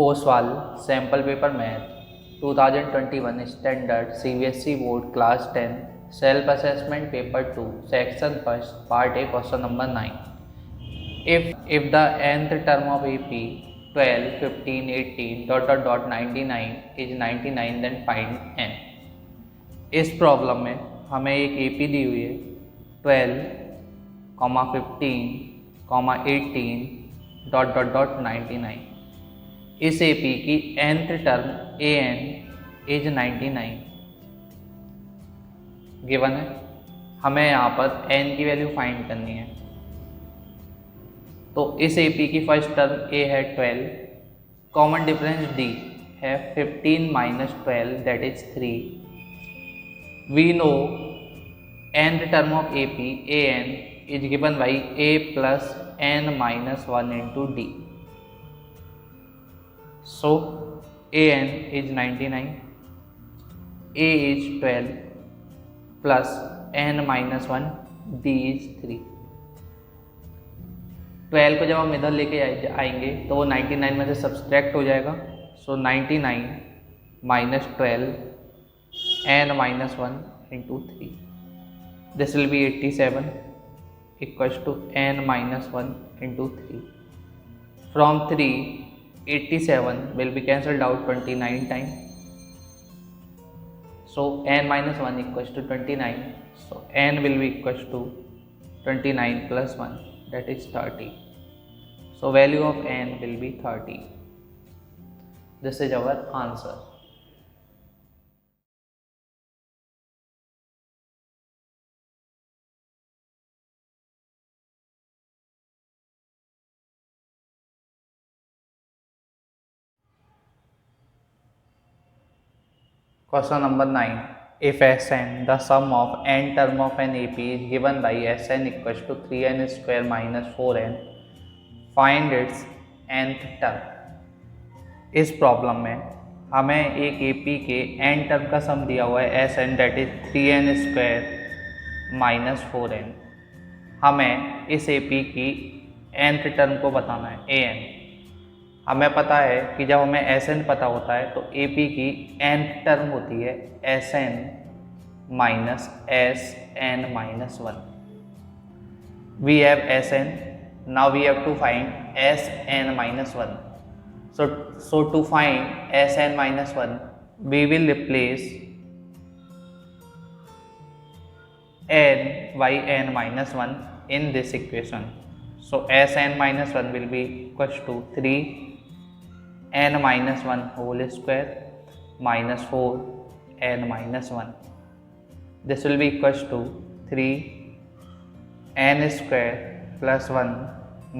Oswal sample paper math 2021 standard CBSE board class 10 self assessment paper 2 section first part A question number 9 if the nth term of AP 12 15 18 .99 is 99 then find n। इस problem में हमें एक AP दी हुई है 12 15 18 .99। इस AP की nth term an is 99 given है। हमें यहाँ पर n की वैल्यू फाइंड करनी है। तो इस AP की फर्स्ट टर्म a है 12, कॉमन डिफरेंस d है 15 minus 12 that is 3। We know nth term of AP an is given by a plus n minus 1 into d। So an is 99, a is 12 plus n minus 1, d is 3। 12 को जब हम इधर लेके आएंगे तो वो 99 में से सब्सट्रैक्ट हो जाएगा। So 99 minus 12 n minus 1 into 3, this will be 87 equals to n minus 1 into 3। From 3 87 will be cancelled out 29 times. So n minus 1 equals to 29. So n will be equals to 29 plus 1, that is 30. So value of n will be 30. This is our answer. Question number 9. If Sn, the sum of n term of an AP is given by Sn equals to 3n square minus 4n, find its nth term। इस problem में हमें एक AP के n term का सम दिया हुआ है Sn that is 3n square minus 4n। हमें इस AP की nth टर्म को बताना है an। हमें पता है कि जब हमें Sn पता होता है तो AP की nth टर्म होती है Sn minus Sn minus 1। We have Sn, now we have to find Sn minus 1। So to find Sn minus 1, we will replace n by n minus 1 in this equation. So Sn minus 1 will be equals to 3 n minus 1 whole square minus 4 n minus 1. This will be equals to 3 n square plus 1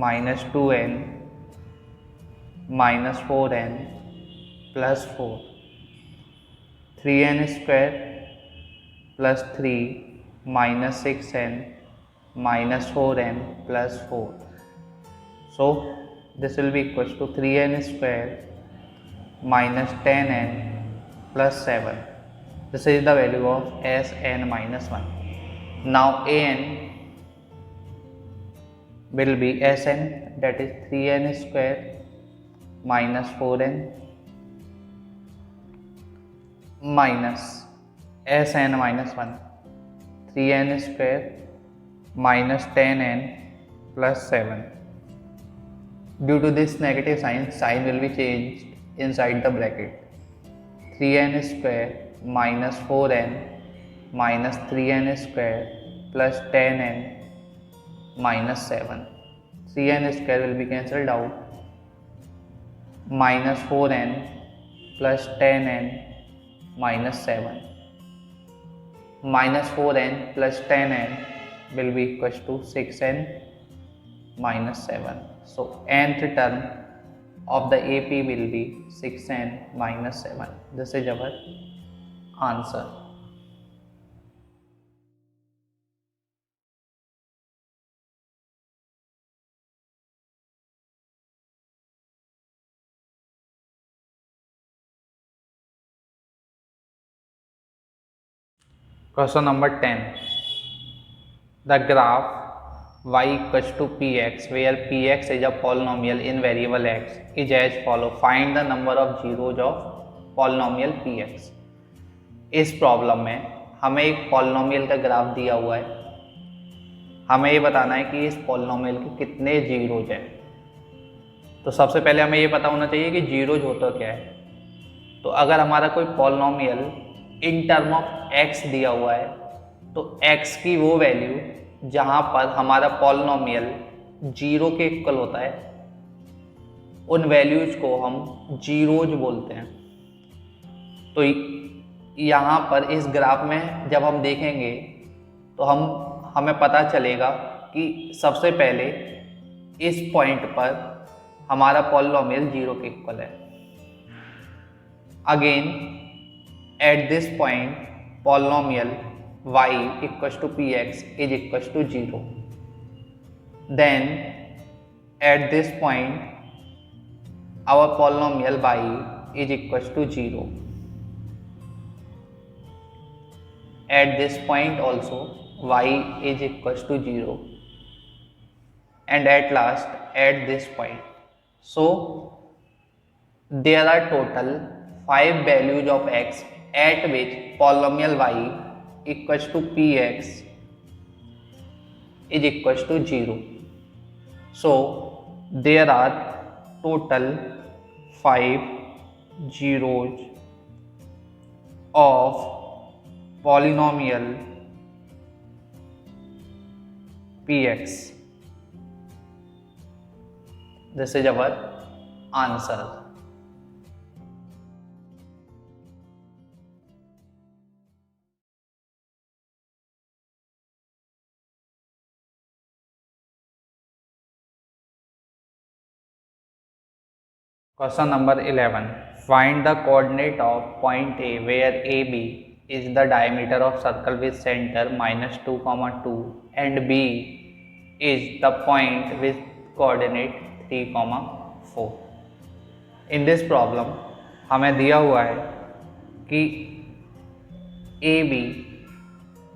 minus 2n minus 4n plus 4, 3n square plus 3 minus 6n minus 4n plus 4. So this will be equals to 3n square minus 10n plus 7. This is the value of Sn minus 1. Now an will be Sn, that is 3n square minus 4n minus Sn minus 1, 3n square minus 10n plus 7. Due to this negative sign will be changed inside the bracket. 3n square minus 4n minus 3n square plus 10n minus 7. 3n square will be cancelled out, minus 4n plus 10n minus 7. Minus 4n plus 10n will be equals to 6n minus 7. So nth term of the AP will be 6n minus 7. This is our answer. Question number 10. The graph y equals to px where px is a polynomial in variable x is as follow. Find the number of zeros of polynomial px. इस problem में हमें एक polynomial का graph दिया हुआ है, हमें ये बताना है कि इस पॉलिनोमियल के कितने जीरोज हैं। तो सबसे पहले हमें ये पता होना चाहिए कि जीरोज होता क्या है। तो अगर हमारा कोई polynomial in term of x दिया हुआ है तो एक्स की वो वैल्यू जहाँ पर हमारा पॉलिनोमियल जीरो के इक्वल होता है उन वैल्यूज को हम जीरोज बोलते हैं। तो यहाँ पर इस ग्राफ में जब हम देखेंगे तो हमें पता चलेगा कि सबसे पहले इस पॉइंट पर हमारा पॉलिनोमियल जीरो के इक्वल है। Again at this point polynomial y equals to px is equals to 0. Then at this point our polynomial y is equals to 0. At this point also y is equals to 0, and at last at this point. So there are total 5 values of x at which polynomial y equals to px is equals to 0. So there are total 5 zeros of polynomial px. This is our answer. Question number 11. Find the coordinate of point A where AB is the diameter of circle with center -2, 2 and B is the point with coordinate 3, 4. In this problem हमें दिया हुआ है कि AB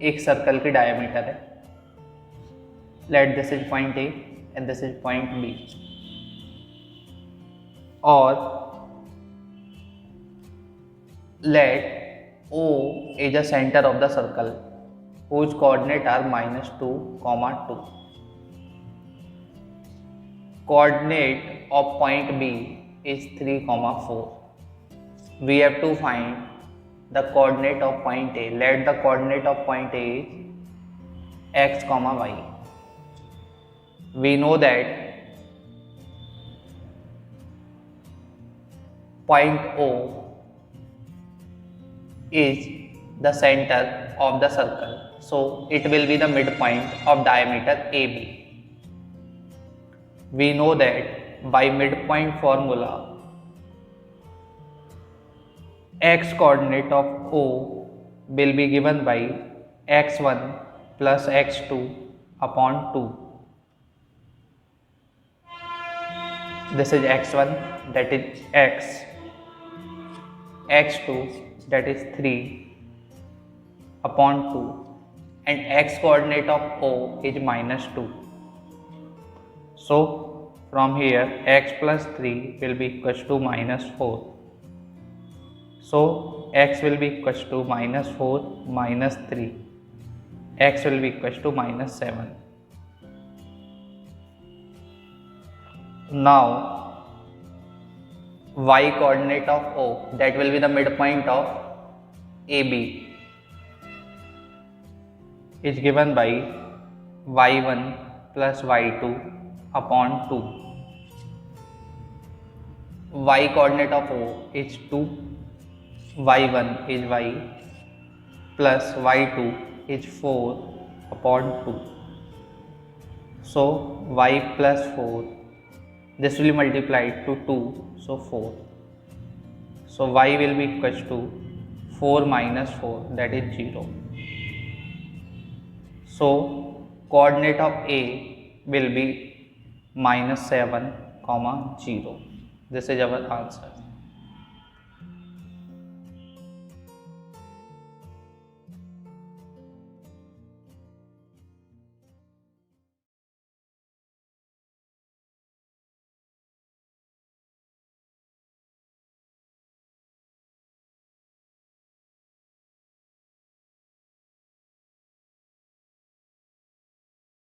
एक circle की diameter है. Let this is point A and this is point B. और let O is the center of the circle whose coordinate are -2, 2. Coordinate of point B is 3, 4. We have to find the coordinate of point A. Let the coordinate of point A is x, y. We know that point O is the center of the circle, so it will be the midpoint of diameter AB. We know that by midpoint formula, x coordinate of O will be given by x1 plus x2 upon 2. This is x1, that is x, x2 that is 3 upon 2, and x coordinate of O is -2. So from here x plus 3 will be equals to -4. So x will be equals to -4 minus 3. X will be equals to -7. Now y coordinate of O, that will be the midpoint of AB, is given by y1 plus y2 upon 2. Y coordinate of O is 2, y1 is y plus y2 is 4 upon 2. So y plus 4, this will be multiplied to 2, so 4. So y will be equals to 4 minus 4, that is 0. So coordinate of A will be -7, 0. This is our answer.